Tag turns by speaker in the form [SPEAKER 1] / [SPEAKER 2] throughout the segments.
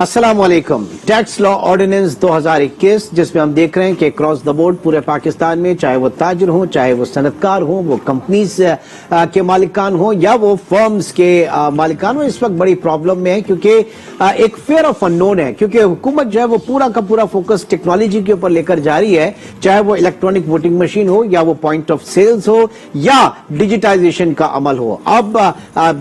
[SPEAKER 1] अस्सलाम वालेकुम। Tax law ordinance 2021 जिसमें हम देख रहे हैं कि क्रॉस द बोर्ड पूरे पाकिस्तान में चाहे वो ताजिर हो, चाहे वो सनतकार हो, वो कंपनीज के मालिकान हो या वो फर्म्स के मालिकान हो, इस वक्त बड़ी प्रॉब्लम में है क्योंकि एक फेयर ऑफ अननोन है। क्योंकि हुकूमत जो है वो पूरा का पूरा फोकस टेक्नोलॉजी के ऊपर लेकर जा रही है, चाहे वो इलेक्ट्रॉनिक वोटिंग मशीन हो या वो पॉइंट ऑफ सेल्स हो या डिजिटाइजेशन का अमल हो। अब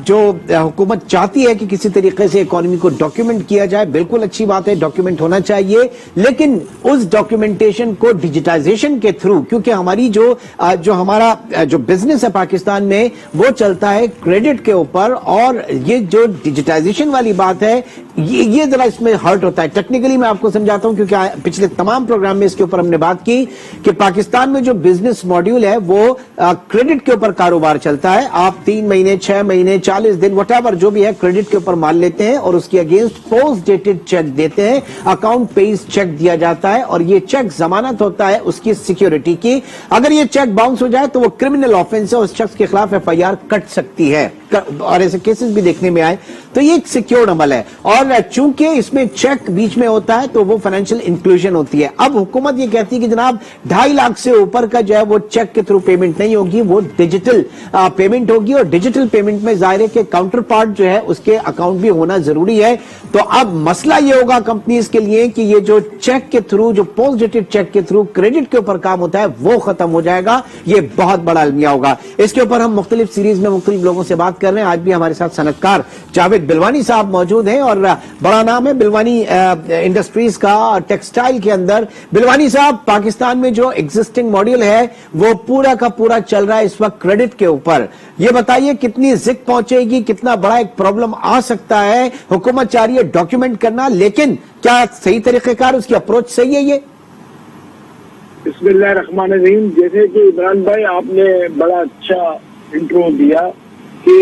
[SPEAKER 1] जो हुकूमत चाहती है कि किसी तरीके से इकोनॉमी को डॉक्यूमेंट किया जाए, बिल्कुल अच्छी बात है, डॉक्यूमेंट होना चाहिए, लेकिन उस डॉक्यूमेंटेशन को डिजिटाइजेशन के थ्रू, क्योंकि हमारी जो हमारा जो बिजनेस है पाकिस्तान में वो चलता है क्रेडिट के ऊपर, और ये जो डिजिटाइजेशन वाली बात है ये जरा इसमें हर्ट होता है। टेक्निकली मैं आपको समझाता हूं क्योंकि पिछले तमाम प्रोग्राम में इसके ऊपर हमने बात की कि पाकिस्तान में जो बिजनेस मॉड्यूल है वो क्रेडिट के ऊपर कारोबार चलता है। आप 3 महीने, 6 महीने, 40 दिन, व्हाटएवर जो भी है, क्रेडिट के ऊपर माल लेते हैं और उसके अगेंस्ट पोस्ट डेटेड चेक देते हैं, अकाउंट पेज चेक दिया जाता है और ये चेक जमानत होता है उसकी सिक्योरिटी की। अगर ये चेक बाउंस हो जाए तो वो क्रिमिनल ऑफेंस है, उस शख्स के खिलाफ FIR कट सकती है और ऐसे केसेस भी देखने में आए। तो ये एक सिक्योर्ड अमल है और चूंकि इसमें चेक बीच में होता है तो वो फाइनेंशियल इंक्लूजन होती है। अब हुकूमत ये कहती है कि जनाब 2.5 लाख से ऊपर का जो है वो चेक के थ्रू पेमेंट नहीं होगी, वो डिजिटल पेमेंट होगी, और डिजिटल पेमेंट में जाहिर है कि काउंटर पार्ट जो है उसके अकाउंट भी होना जरूरी है। तो अब मसला ये होगा कंपनीज के लिए कि ये जो चेक के थ्रू, जो पोस्ट डेटेड चेक के थ्रू क्रेडिट के ऊपर काम होता है वो खत्म हो जाएगा। ये बहुत बड़ा अलमिया होगा। इसके ऊपर हम मुख्तलिफ सीरीज में मुख्तलिफ लोगों से बात कर रहे हैं। आज भी हमारे साथ सनतकार जावेद बिलवानी साहब मौजूद हैं और बड़ा नाम है बिलवानी इंडस्ट्रीज का टेक्सटाइल के अंदर। बिलवानी साहब, पाकिस्तान में जो एग्जिस्टिंग मॉड्यूल है वो पूरा का पूरा चल रहा है इस वक्त क्रेडिट के ऊपर। ये बताइए कितनी जिक पहुंचेगी, कितना बड़ा एक प्रॉब्लम आ सकता है? हुकूमत चाह रही है डॉक्यूमेंट करना, लेकिन क्या सही तरीकेकार, उसकी अप्रोच सही है ये?
[SPEAKER 2] बिस्मिल्लाहिर्रहमानिर्रहीम। जैसे कि इमरान भाई आपने बड़ा अच्छा इंट्रो दिया कि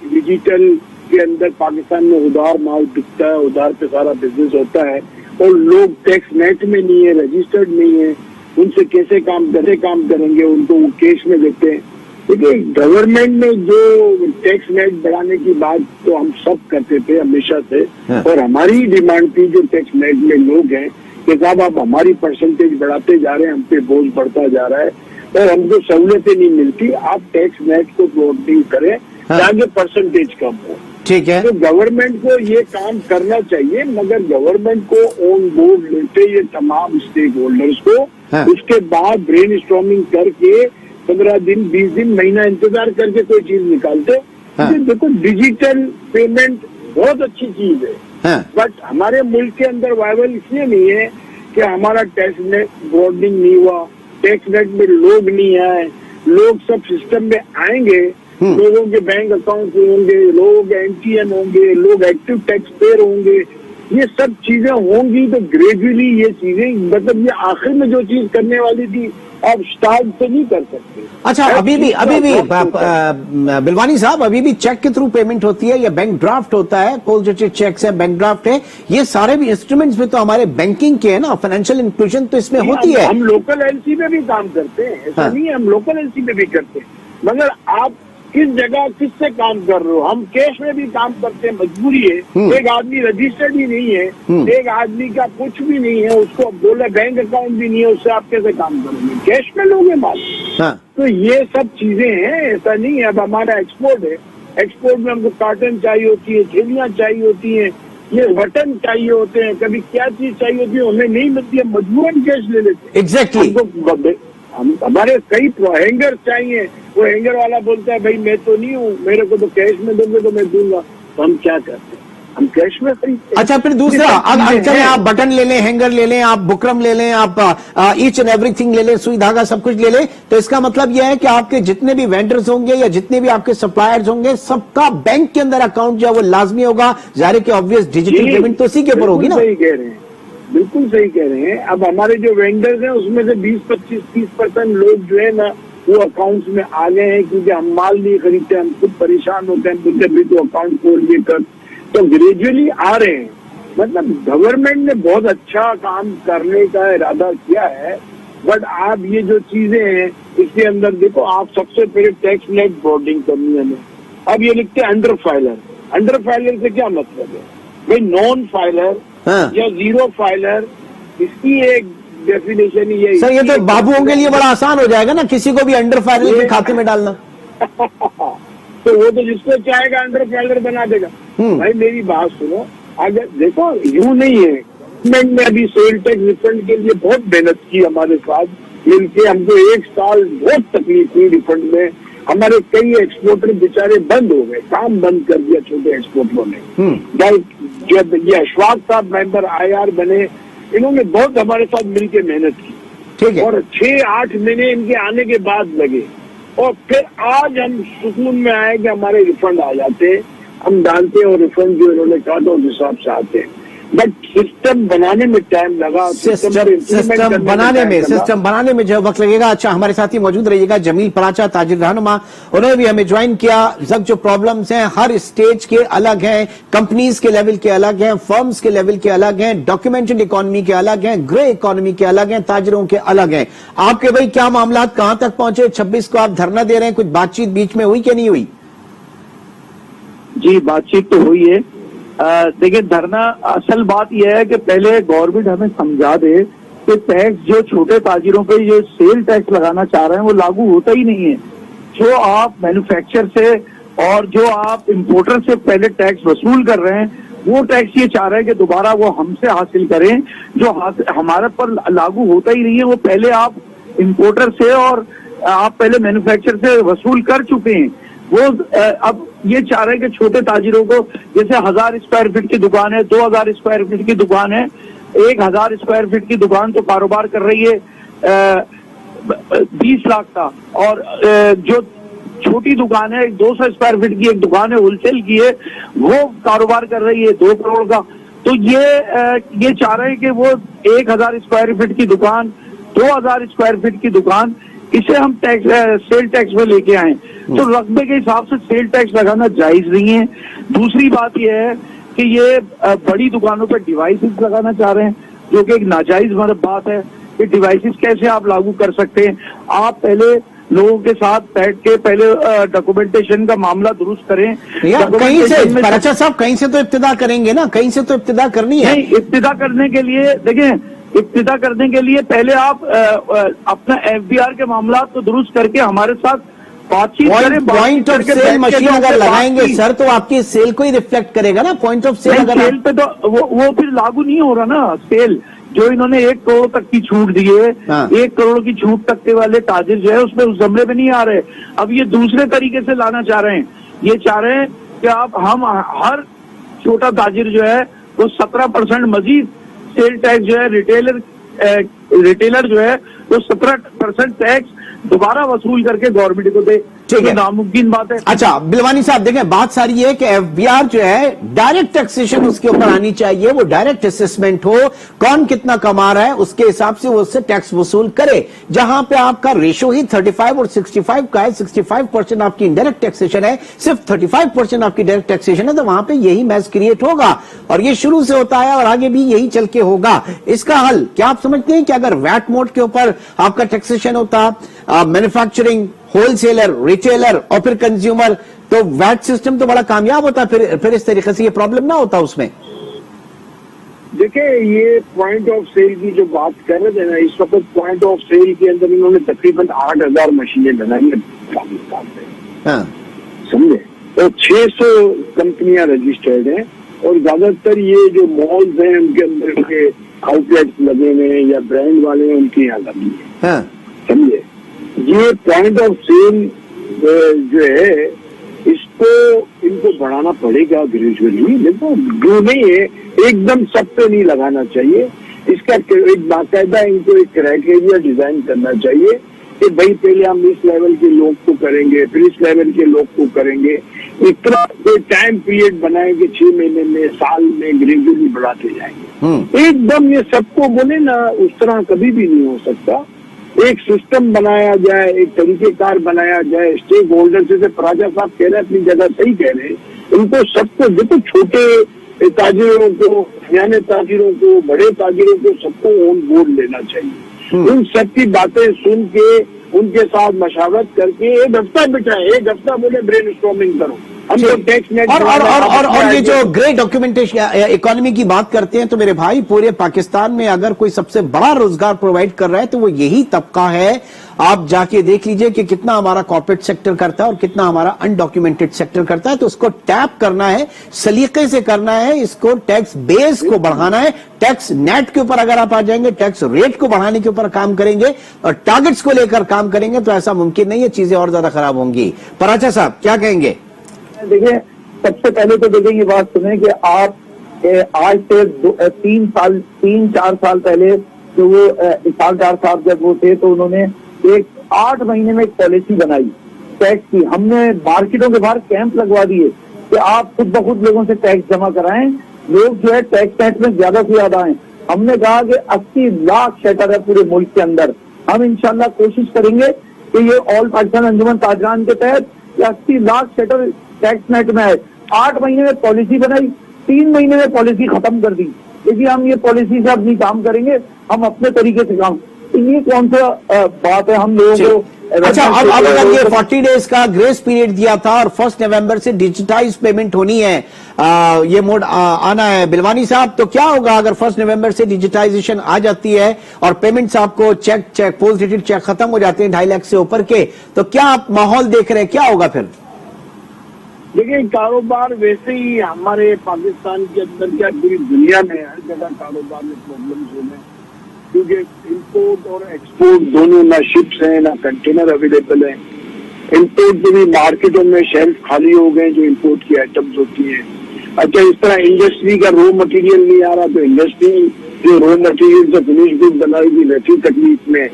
[SPEAKER 2] डिजिटल के अंदर पाकिस्तान में उधार माल बिकता है, उधार पे सारा बिजनेस होता है और लोग टैक्स नेट में नहीं है, रजिस्टर्ड नहीं है, उनसे कैसे काम करेंगे, उनको वो कैश में देते हैं। देखिए, गवर्नमेंट ने जो टैक्स नेट बढ़ाने की बात तो हम सब करते थे हमेशा से, और हमारी डिमांड थी जो टैक्स नेट में लोग हैं कि साहब आप हमारी परसेंटेज बढ़ाते जा रहे हैं, हम पे बोझ बढ़ता जा रहा है और हमको सहूलियतें नहीं मिलती, आप टैक्स नेट को प्रोटेक्ट करें ताकि परसेंटेज कम हो। ठीक है, तो गवर्नमेंट को ये काम करना चाहिए, मगर गवर्नमेंट को ऑन बोर्ड लेते ये तमाम स्टेक होल्डर्स को, उसके बाद ब्रेन स्टॉर्मिंग करके 15 दिन, 20 दिन, महीना इंतजार करके कोई चीज निकालते। देखो, डिजिटल पेमेंट बहुत अच्छी चीज है, बट हमारे मुल्क के अंदर वायबल इसलिए नहीं है कि हमारा टैक्स नेट ब्रॉडनिंग नहीं हुआ, टैक्स नेट में लोग नहीं आए। लोग सब सिस्टम में आएंगे, लोगों के बैंक अकाउंट होंगे, लोगों के MTN होंगे, लोग एक्टिव टैक्स पेयर होंगे, ये सब चीजें होंगी तो ग्रेजुअली ये चीजें, मतलब ये आखिर में जो चीज करने वाली थी आप स्टार्ट से नहीं कर सकते।
[SPEAKER 1] अच्छा, अभी भी बिलवानी साहब, अभी भी चेक के थ्रू पेमेंट होती है या बैंक ड्राफ्ट होता है? पोस्ट डेटेड चेक्स है, बैंक ड्राफ्ट है, ये सारे भी इंस्ट्रूमेंट्स में तो हमारे बैंकिंग के है ना, फाइनेंशियल इंक्लूजन तो इसमें होती है।
[SPEAKER 2] हम लोकल LC में भी काम करते हैं, ऐसा नहीं है, हम लोकल LC में भी करते हैं, मगर आप किस जगह किससे काम कर रहे हो? हम कैश में भी काम करते हैं, मजबूरी है। एक आदमी रजिस्टर्ड ही नहीं है, एक आदमी का कुछ भी नहीं है, उसको बोले बैंक अकाउंट भी नहीं है, उससे आप कैसे काम करोगे? कैश में लोगे माल। तो ये सब चीजें हैं, ऐसा नहीं है। अब हमारा एक्सपोर्ट है, एक्सपोर्ट में हमको कार्टन चाहिए होती है, थैलियां चाहिए होती है, ये बटन चाहिए होते हैं, कभी क्या चीज चाहिए होती है, हमें नहीं मिलती है, मजबूरन कैश ले लेते हैं।
[SPEAKER 1] एग्जैक्टली।
[SPEAKER 2] हमारे कई हैंगर चाहिए, वो हैंगर वाला बोलता है भाई मैं तो नहीं हूँ, मेरे को तो कैश में दोगे तो मैं दूंगा। तो हम क्या करते हैं, हम कैश में खरीदते हैं।
[SPEAKER 1] अच्छा, फिर दूसरा, अब चले आप बटन ले लें, हैंगर ले लें, आप बुकरम ले लें, आप ईच एंड एवरीथिंग ले लें, सुई धागा सब कुछ ले लें, तो इसका मतलब यह है कि आपके जितने भी वेंडर्स होंगे या जितने भी आपके सप्लायर्स होंगे, सबका बैंक के अंदर अकाउंट जो है वो लाजमी होगा। जाहिर है कि ऑब्वियस डिजिटल पेमेंट तो उसी के ऊपर होगी ना।
[SPEAKER 2] सही कह रहे हैं, बिल्कुल सही कह रहे हैं। अब हमारे जो वेंडर्स हैं उसमें से 20-25-30% लोग जो है ना वो अकाउंट्स में आ गए हैं, क्योंकि हम माल नहीं खरीदते, हम खुद परेशान होते हैं, बोलते भी तो अकाउंट खोल के कर, तो ग्रेजुअली आ रहे हैं। मतलब गवर्नमेंट ने बहुत अच्छा काम करने का इरादा किया है, बट आप ये जो चीजें हैं इसके अंदर देखो, आप सबसे पहले टैक्स नेट बोर्डिंग करनी है हमें। अब ये लिखते हैं अंडर फाइलर। अंडर फाइलर से क्या मतलब है भाई? नॉन फाइलर
[SPEAKER 1] हाँ।
[SPEAKER 2] या जीरो फाइलर, इसकी एक डेफिनेशन ही है।
[SPEAKER 1] सर ये तो बाबुओं के लिए बड़ा आसान हो जाएगा ना, किसी को भी अंडर फाइलर के खाते में डालना।
[SPEAKER 2] तो वो तो जिसको चाहेगा अंडर फाइलर बना देगा। भाई मेरी बात सुनो, अगर देखो यूं नहीं है, गवर्नमेंट ने अभी सेल टैक्स रिफंड के लिए बहुत मेहनत की हमारे साथ मिलके। हमको 1 साल बहुत तकलीफ हुई रिफंड में। हमारे कई एक्सपोर्टर बेचारे बंद हो गए, काम बंद कर दिया छोटे एक्सपोर्टरों ने। जब ये अशफाक साहब मेंबर IR बने, इन्होंने बहुत हमारे साथ मिलके मेहनत की।
[SPEAKER 1] ठीक है।
[SPEAKER 2] और 6-8 महीने इनके आने के बाद लगे, और फिर आज हम सुकून में आए कि हमारे रिफंड आ जाते, हम डालते और रिफंड जो इन्होंने कहा था उस हिसाब से आते हैं। बट सिस्टम बनाने में टाइम लगा।
[SPEAKER 1] सिस्टम बनाने में जो वक्त लगेगा। अच्छा, हमारे साथ ही मौजूद रहिएगा जमील पराचा, ताजिर रहनुमा, उन्होंने भी हमें ज्वाइन किया। जो प्रॉब्लम्स हैं हर स्टेज के अलग हैं, कंपनीज के लेवल के अलग हैं, फर्म्स के लेवल के अलग हैं, डॉक्यूमेंटेड इकोनॉमी के अलग हैं, ग्रे इकोनॉमी के अलग हैं, ताजिरों के अलग हैं। आपके भाई क्या मामला कहां तक पहुंचे? 26 को आप धरना दे रहे हैं, कुछ बातचीत बीच में हुई कि नहीं हुई?
[SPEAKER 3] जी बातचीत तो हुई है। देखिए धरना, असल बात यह है कि पहले गवर्नमेंट हमें समझा दे कि टैक्स जो छोटे ताजिरों पे जो सेल टैक्स लगाना चाह रहे हैं वो लागू होता ही नहीं है। जो आप मैन्युफैक्चर से और जो आप इंपोर्टर से पहले टैक्स वसूल कर रहे हैं, वो टैक्स ये चाह रहे हैं कि दोबारा वो हमसे हासिल करें, जो हमारे पर लागू होता ही नहीं है। वो पहले आप इंपोर्टर से और आप पहले मैन्युफैक्चर से वसूल कर चुके हैं। वो अब ये चाह रहे हैं कि छोटे ताजिरों को, जैसे 1000 स्क्वायर फीट की दुकान है, 2000 स्क्वायर फीट की दुकान है, 1000 स्क्वायर फीट की दुकान तो कारोबार कर रही है 20 लाख का, और जो छोटी दुकान है 200 स्क्वायर फीट की एक दुकान है होलसेल की है, वो कारोबार कर रही है 2 करोड़ का। तो ये चाह रहे हैं कि वो 1000 स्क्वायर फीट की दुकान, 2000 स्क्वायर फीट की दुकान, इसे हम सेल टैक्स में लेके आए। तो रकबे के हिसाब से सेल टैक्स लगाना जायज नहीं है। दूसरी बात यह है कि ये बड़ी दुकानों पर डिवाइसेस लगाना चाह रहे हैं, जो कि एक नाजायज बात है कि डिवाइसेस कैसे आप लागू कर सकते हैं। आप पहले लोगों के साथ बैठ के पहले डॉक्यूमेंटेशन का मामला दुरुस्त करें।
[SPEAKER 1] कहीं से पराचा साहब, कहीं से तो इब्तिदा करेंगे ना, कहीं से तो इब्तिदा करनी है।
[SPEAKER 3] नहीं, इब्तिदा करने के लिए देखें, इब्तिदा करने के लिए पहले आप अपना FBR के मामला तो दुरुस्त करके हमारे साथ बातचीत करें।
[SPEAKER 1] पॉइंट ऑफ सेल मशीन अगर लगाएंगे सर, तो आपकी सेल को ही रिफ्लेक्ट करेगा ना। पॉइंट ऑफ सेल अगर
[SPEAKER 3] सेल पे तो वो फिर लागू नहीं हो रहा ना। सेल जो इन्होंने 1 करोड़ तक की छूट दी है, 1 करोड़ की छूट तक के वाले ताजिर जो है उसमें उस जमरे में नहीं आ रहे। अब ये दूसरे तरीके से लाना चाह रहे हैं। ये चाह रहे हैं कि हम हर छोटा ताजिर जो है वो 17% मजीद सेल टैक्स जो है, रिटेलर जो है वो 17% टैक्स दोबारा वसूल करके गवर्नमेंट को दे।
[SPEAKER 1] ठीक है,
[SPEAKER 3] नामुमकिन बात है।
[SPEAKER 1] अच्छा बिलवानी साहब, देखें बात सारी है कि FBR जो है डायरेक्ट टैक्सेशन उसके ऊपर आनी चाहिए। वो डायरेक्ट असेसमेंट हो, कौन कितना कमा रहा है उसके हिसाब से वो उससे टैक्स वसूल करे। जहां पे आपका रेशो ही 35 और 65 का है, 65% आपकी इनडायरेक्ट टैक्सेशन है, सिर्फ 35% आपकी डायरेक्ट टैक्सेशन है, तो वहां पे यही मैच क्रिएट होगा। और ये शुरू से होता है और आगे भी यही चल के होगा। इसका हल क्या आप समझते हैं कि अगर वैट मोड के ऊपर आपका टैक्सेशन होता, मैन्युफैक्चरिंग, होलसेलर, रिटेलर और फिर कंज्यूमर, तो वैट सिस्टम तो बड़ा कामयाब होता, फिर इस तरीके से ये प्रॉब्लम ना होता उसमें।
[SPEAKER 2] देखिए, ये पॉइंट ऑफ सेल की जो बात कर रहे थे ना, इस वक्त पॉइंट ऑफ सेल के अंदर इन्होंने तकरीबन 8000 मशीनें बनाई है पाकिस्तान में।
[SPEAKER 1] हाँ।
[SPEAKER 2] समझे? तो 600 कंपनियां रजिस्टर्ड हैं, और ज्यादातर ये जो मॉल्स हैं उनके अंदर उनके आउटलेट्स लगे हुए हैं या ब्रांड वाले हैं, उनके यहाँ लगी है।
[SPEAKER 1] हाँ।
[SPEAKER 2] समझे? ये पॉइंट ऑफ सेल जो है, इसको इनको बढ़ाना पड़ेगा ग्रेजुअली। देखो जो नहीं है एकदम सब पे नहीं लगाना चाहिए। इसका एक बाकायदा इनको एक क्राइटेरिया डिजाइन करना चाहिए कि भाई पहले हम इस लेवल के लोग को करेंगे, फिर इस लेवल के लोग को करेंगे। इस तरह कोई टाइम पीरियड बनाएंगे, 6 महीने में, साल में, ग्रेजुअली बढ़ाते जाएंगे। एकदम ये सबको बोले ना, उस तरह कभी भी नहीं हो सकता। एक सिस्टम बनाया जाए, एक तरीकेकार बनाया जाए, स्टेक होल्डर, जैसे प्राजा साहब कह रहे हैं, अपनी जगह सही कह रहे हैं, इनको सबको देखो, छोटे ताजिरों को, दरमियाने ताजिरों को, बड़े ताजिरों को, सबको ऑन बोर्ड लेना चाहिए। उन सब की बातें सुन के उनके साथ मशावरत करके एक हफ्ता बिठाए, एक हफ्ता बोले ब्रेन स्टॉर्मिंग करो, हम लोग टैक्स नेट
[SPEAKER 1] और ये जो ग्रे डॉक्यूमेंटेशन इकोनॉमी की बात करते हैं, तो मेरे भाई पूरे पाकिस्तान में अगर कोई सबसे बड़ा रोजगार प्रोवाइड कर रहा है तो वो यही तबका है। आप जाके देख लीजिए कि कितना हमारा कॉर्पोरेट सेक्टर करता है और कितना हमारा अनडॉक्यूमेंटेड सेक्टर करता है। तो उसको टैप करना है, सलीके से करना है, इसको टैक्स बेस को बढ़ाना है। टैक्स नेट के ऊपर अगर आप आ जाएंगे, टैक्स रेट को बढ़ाने के ऊपर काम करेंगे और टारगेट्स को लेकर काम करेंगे तो ऐसा मुमकिन नहीं है, चीजें और ज्यादा खराब होंगी। पराचा साहब क्या कहेंगे?
[SPEAKER 3] देखिए, सबसे पहले तो देखिए ये बात सुने कि आप आज से 3-4 साल पहले जो वो इसाक डार साहब जब वो थे तो उन्होंने एक 8 महीने में एक पॉलिसी बनाई टैक्स की। हमने मार्केटों के बाहर कैंप लगवा दिए कि आप खुद ब खुद लोगों से टैक्स जमा कराएं, लोग जो है टैक्स नेट में ज्यादा से ज्यादा आए। हमने कहा कि 80 लाख शटर है पूरे मुल्क के अंदर, हम इंशाल्लाह कोशिश करेंगे कि ये ऑल पाकिस्तान अंजुमन ताजरान के तहत 80 लाख शटर टैक्स नेट में है। 8 महीने में पॉलिसी बनाई, 3 महीने में पॉलिसी खत्म कर दी। देखिए, हम ये पॉलिसी से अपनी काम करेंगे, हम अपने तरीके से काम। तो ये कौन सा बात है हम लोगों को?
[SPEAKER 1] अच्छा, अब अगर ये 40 डेज का ग्रेस पीरियड दिया था और 1 नवंबर से डिजिटाइज पेमेंट होनी है, ये मोड आना है बिलवानी साहब, तो क्या होगा अगर 1 नवंबर से डिजिटाइजेशन आ जाती है और पेमेंट्स आपको चेक पोस्ट डेटेड चेक खत्म हो जाते हैं 2.5 लाख से ऊपर के, तो क्या आप माहौल देख रहे हैं, क्या होगा फिर?
[SPEAKER 2] देखिए, कारोबार वैसे ही हमारे पाकिस्तान के अंदर क्या पूरी दुनिया में हर जगह कारोबार में प्रॉब्लम्स हो रहे हैं, क्योंकि इंपोर्ट और एक्सपोर्ट दोनों, ना शिप्स हैं ना कंटेनर अवेलेबल हैं। इंपोर्ट के भी मार्केटों में शेल्फ खाली हो गए जो इंपोर्ट की आइटम्स होती हैं। अच्छा, इस तरह इंडस्ट्री का रॉ मटेरियल नहीं आ रहा, तो इंडस्ट्री जो रॉ मटेरियल जो फिनिश गुड बनाएगी वैसी तकलीफ में।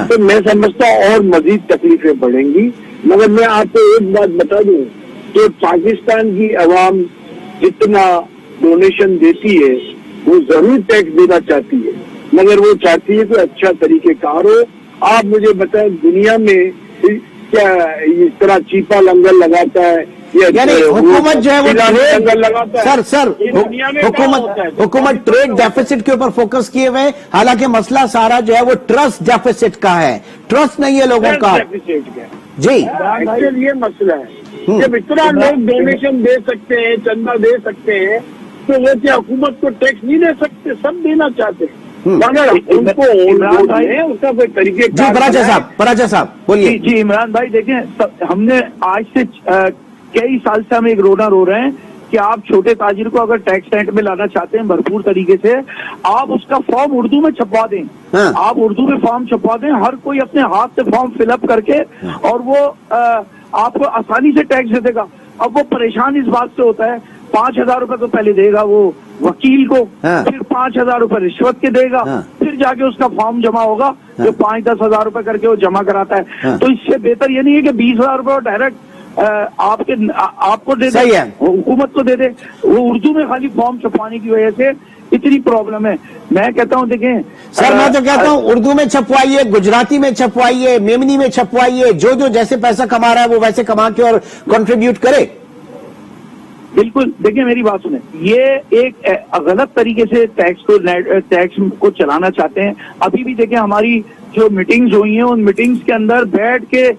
[SPEAKER 2] तो मैं समझता हूँ और मजीद तकलीफें बढ़ेंगी। मगर मैं आपको एक बात बता दूं कि पाकिस्तान की अवाम जितना डोनेशन देती है वो जरूर टैक्स देना चाहती है, मगर वो चाहती है कि अच्छा तरीकेकार हो। आप मुझे बताएं, दुनिया में क्या इस तरह चीपा लंगर लगाता है,
[SPEAKER 1] यानी हुकूमत जो है वो
[SPEAKER 2] लंगर लगाता है?
[SPEAKER 1] सर हुकूमत ट्रेड डेफिसिट के ऊपर फोकस किए हुए, हालांकि मसला सारा जो है वो ट्रस्ट डेफिसिट का है, ट्रस्ट नहीं है लोगों का। जी,
[SPEAKER 2] ये मसला है। जब इतना लोग डोनेशन दे सकते हैं, चंदा दे सकते हैं, तो वो क्या हुकूमत को टैक्स नहीं दे सकते? सब देना चाहते हैं, मगर उनको उसका कोई तरीके।
[SPEAKER 1] जी पराचा साहब बोलिए।
[SPEAKER 3] जी इमरान भाई, देखें, हमने आज से कई साल से हम एक रोना रो रहे हैं कि आप छोटे ताजिर को अगर टैक्स नेट में लाना चाहते हैं भरपूर तरीके से, आप उसका फॉर्म उर्दू में छपवा दें। आप उर्दू में फॉर्म छपवा दें, हर कोई अपने हाथ से फॉर्म फिलअप करके, और वो आपको आसानी से टैक्स दे देगा। अब वो परेशान इस बात से होता है, 5,000 रुपए तो पहले देगा वो वकील को, फिर 5,000 रुपए रिश्वत के देगा, फिर जाके उसका फॉर्म जमा होगा जो 5-10 हजार रुपए करके वो जमा कराता है। तो इससे बेहतर ये नहीं है कि 20,000 रुपए डायरेक्ट आपको दे दे, हुकूमत को दे दे। वो उर्दू में खाली फॉर्म छपवाने की वजह से इतनी प्रॉब्लम है। मैं कहता हूँ, देखें
[SPEAKER 1] सर, मैं तो कहता हूँ उर्दू में छपवाइए, गुजराती में छपवाइए, मेमनी में छपवाइए, जो जैसे पैसा कमा रहा है वो वैसे कमा के और कंट्रीब्यूट करे।
[SPEAKER 3] बिल्कुल, देखिए मेरी बात सुने, ये एक गलत तरीके से टैक्स को चलाना चाहते हैं। अभी भी देखें, हमारी जो मीटिंग्स हुई हैं, उन मीटिंग्स के अंदर बैठ के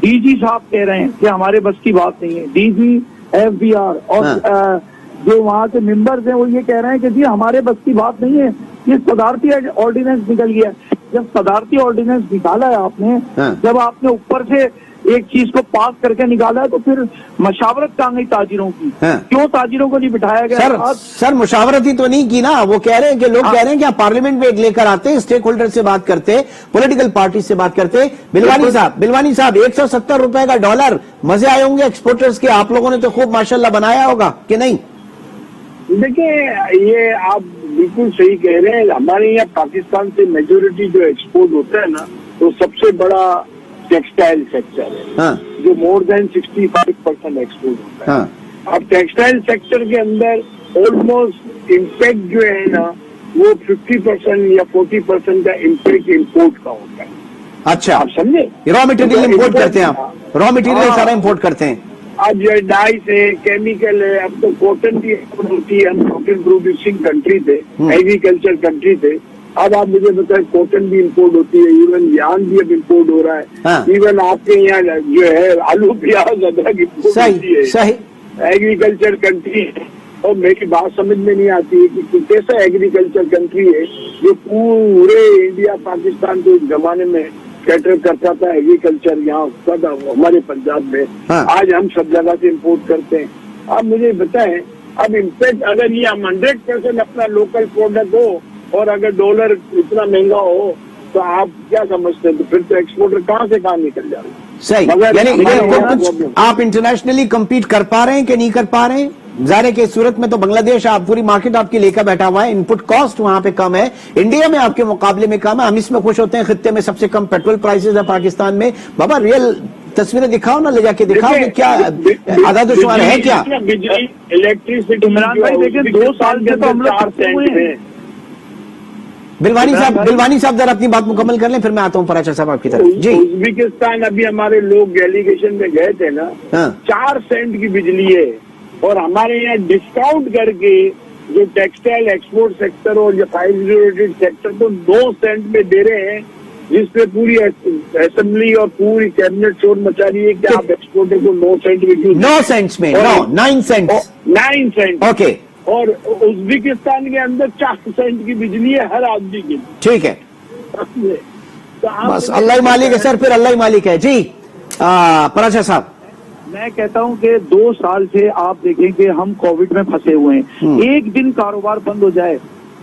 [SPEAKER 3] डीजी साहब कह रहे हैं कि हमारे बस की बात नहीं है। डीजी, एफबीआर और जो वहाँ के मेंबर्स हैं वो ये कह रहे हैं कि जी हमारे बस की बात नहीं है, ये सदारती ऑर्डिनेंस निकल गया। जब सदारती ऑर्डिनेंस निकाला है आपने, जब आपने ऊपर से एक चीज को पास करके निकाला है, तो फिर मशावरत कहाँ गई ताजिरों की? क्यों ताजिरों को नहीं बिठाया गया?
[SPEAKER 1] सर मुशावरत ही तो नहीं की ना। वो कह रहे हैं कि लोग कह रहे हैं कि आप पार्लियामेंट में एक लेकर आते, स्टेक होल्डर से बात करते, पॉलिटिकल पार्टी से बात करते। बिलवानी साहब 170 रुपए का डॉलर, मजे आए होंगे एक्सपोर्टर्स के। आप लोगों ने तो खूब माशाल्लाह बनाया होगा कि नहीं?
[SPEAKER 2] देखिए, ये आप बिल्कुल सही कह रहे हैं। हमारे यहाँ पाकिस्तान से मेजोरिटी जो एक्सपोर्ट होता है ना, तो सबसे बड़ा टेक्सटाइल सेक्टर है, जो मोर देन 65% एक्सपोर्ट होता है। अब टेक्सटाइल सेक्टर के अंदर ऑलमोस्ट इम्पैक्ट जो है ना, वो 50% या 40% का इम्पैक्ट इम्पोर्ट का होता है।
[SPEAKER 1] अच्छा,
[SPEAKER 2] आप समझे?
[SPEAKER 1] रॉ मटेरियल इम्पोर्ट करते हैं आप? रॉ मटेरियल सारा इम्पोर्ट करते हैं?
[SPEAKER 2] अब ये डाइस है, केमिकल है, अब तो कॉटन भी import होती है। हम कॉटन प्रोड्यूसिंग कंट्री थे, एग्रीकल्चर कंट्री थे। अब आप मुझे बताएं, कॉटन भी इंपोर्ट होती है, इवन यान भी अब इंपोर्ट हो रहा है।
[SPEAKER 1] हाँ।
[SPEAKER 2] इवन आपके यहाँ जो है आलू प्याज अदरक इंपोर्ट होती है।
[SPEAKER 1] सही
[SPEAKER 2] एग्रीकल्चर कंट्री है। और मेरी बात समझ में नहीं आती है कि कैसा एग्रीकल्चर कंट्री है जो पूरे इंडिया पाकिस्तान को एक जमाने में कैटर करता था। एग्रीकल्चर यहाँ होता था हमारे पंजाब में।
[SPEAKER 1] हाँ।
[SPEAKER 2] आज हम सब जगह से इम्पोर्ट करते हैं। अब मुझे बताएं, अब इम्पैक्ट अगर ये हम 100% अपना लोकल प्रोडक्ट हो और अगर डॉलर इतना महंगा हो तो आप क्या समझते हैं? तो फिर तो एक्सपोर्टर कहाँ से कहाँ निकल जाए।
[SPEAKER 1] सही,
[SPEAKER 2] मगर
[SPEAKER 1] यानी
[SPEAKER 2] हमारे
[SPEAKER 1] कुछ आप इंटरनेशनली compete कर पा रहे हैं कि नहीं कर पा रहे हैं? जाहिर है कि सूरत में तो बांग्लादेश आप पूरी मार्केट आपकी लेकर बैठा हुआ है, इनपुट कॉस्ट वहां पे कम है, इंडिया में आपके मुकाबले में कम है। हम इसमें खुश होते हैं, खित्ते में सबसे कम पेट्रोल प्राइसेस है पाकिस्तान में। बाबा रियल तस्वीरें दिखाओ ना, ले जाके दिखाओ कि क्या आदाद शुमार है क्या?
[SPEAKER 2] बिजली, इलेक्ट्रिसिटी,
[SPEAKER 3] इमरान भाई देखिए 2 साल से तो हम लोग
[SPEAKER 2] 4 सेंट में।
[SPEAKER 1] बिलवानी साहब जरा अपनी बात मुकम्मल कर लें, फिर मैं आता हूं पराचा साहब आपकी तरफ। जी,
[SPEAKER 2] उज्बेकिस्तान अभी हमारे लोग डेलीगेशन में गए थे ना,
[SPEAKER 1] हाँ।
[SPEAKER 2] 4 सेंट की बिजली है। और हमारे यहाँ डिस्काउंट करके जो टेक्सटाइल एक्सपोर्ट सेक्टर और या फाइल रिलेटेड सेक्टर को 2 सेंट में दे रहे हैं, जिसपे पूरी असेंबली और पूरी कैबिनेट शोर मचा रही है कि आप एक्सपोर्टर को 9 सेंट में क्यों?
[SPEAKER 1] 9 सेंट्स में, 9 सेंट्स।
[SPEAKER 2] 9 सेंट।
[SPEAKER 1] ओके,
[SPEAKER 2] और उज्बेकिस्तान के अंदर 4 सेंट की बिजली है हर आदमी की।
[SPEAKER 1] ठीक है,
[SPEAKER 2] तो आप
[SPEAKER 1] बस अल्लाह ही मालिक है सर, फिर अल्लाह ही मालिक है। जी पराचा साहब,
[SPEAKER 3] मैं कहता हूं कि 2 साल से आप देखें कि हम कोविड में फंसे हुए हैं। एक दिन कारोबार बंद हो जाए,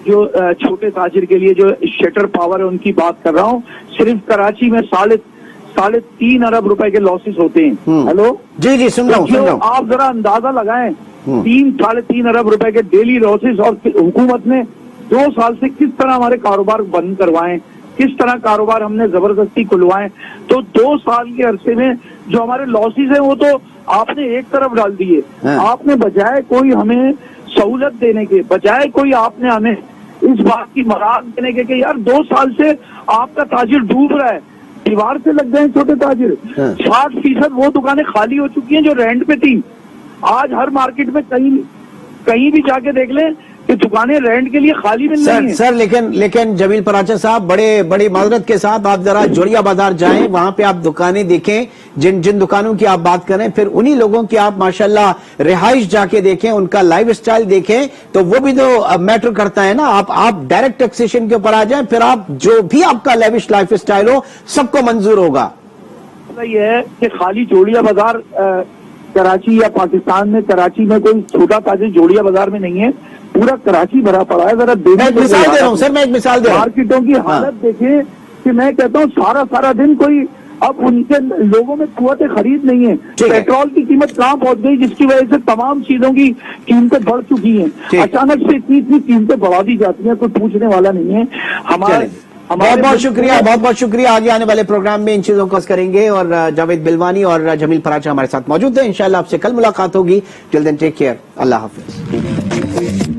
[SPEAKER 3] जो छोटे ताजिर के लिए जो शटर पावर है उनकी बात कर रहा हूं, सिर्फ कराची में 3.5 अरब रुपए के लॉसेस होते हैं। हेलो,
[SPEAKER 1] जी जी सुन रहा हूँ, सुन रहा हूँ।
[SPEAKER 3] आप जरा अंदाजा लगाएं, 3-3.5 अरब रुपए के डेली लॉसेस, और हुकूमत ने 2 साल से किस तरह हमारे कारोबार बंद करवाएं, किस तरह कारोबार हमने जबरदस्ती खुलवाएं। तो 2 साल के अरसे में जो हमारे लॉसेस है वो तो आपने एक तरफ डाल दिए। आपने बजाय कोई हमें सहूलत देने के, बजाय कोई आपने हमें इस बात की मराद देने के कि यार 2 साल से आपका ताजिर डूब रहा है, दीवार से लग गए छोटे ताजिर। 60% वो दुकानें खाली हो चुकी हैं जो रेंट पे थी। आज हर मार्केट में कहीं भी जाके देख लें कि दुकानें रेंट के लिए खाली मिल रही हैं।
[SPEAKER 1] सर लेकिन जमील पराचा साहब, बड़ी माजरत के साथ आप जरा जोड़िया बाजार जाएं, वहां पे आप दुकानें देखें, जिन दुकानों की आप बात करें, फिर उन्हीं लोगों की आप माशाल्लाह रिहाइश जाके देखें, उनका लाइफ स्टाइल देखें, तो वो भी तो मैटर करता है ना। आप डायरेक्ट टैक्सेशन के ऊपर आ जाएं, फिर आप जो भी आपका लेविश लाइफ स्टाइल हो सबको मंजूर होगा।
[SPEAKER 3] ये है कि खाली जोड़िया बाजार कराची या पाकिस्तान में, कराची में कोई छोटा ताजिर जोड़िया बाजार में नहीं है, पूरा कराची भरा पड़ा है। जरा
[SPEAKER 1] मैं एक मिसाल दे रहा हूँ सर, मैं एक मिसाल दे रहा हूँ।
[SPEAKER 3] मार्केटों की हालत देखें कि मैं कहता हूँ सारा दिन कोई, अब उनके लोगों में कुव्वत खरीद नहीं है। पेट्रोल की कीमत कहाँ पहुंच गई, जिसकी वजह से तमाम चीजों की कीमतें बढ़ चुकी हैं। अचानक से इतनी कीमतें बढ़ा दी जाती हैं, कोई पूछने वाला नहीं है।
[SPEAKER 1] बहुत बहुत शुक्रिया। आगे आने वाले प्रोग्राम में इन चीजों को करेंगे, और जावेद बिलवानी और जमील पराचा हमारे साथ मौजूद है। इंशाल्लाह आपसे कल मुलाकात होगी। टिल देन टेक केयर, अल्लाह हाफिज।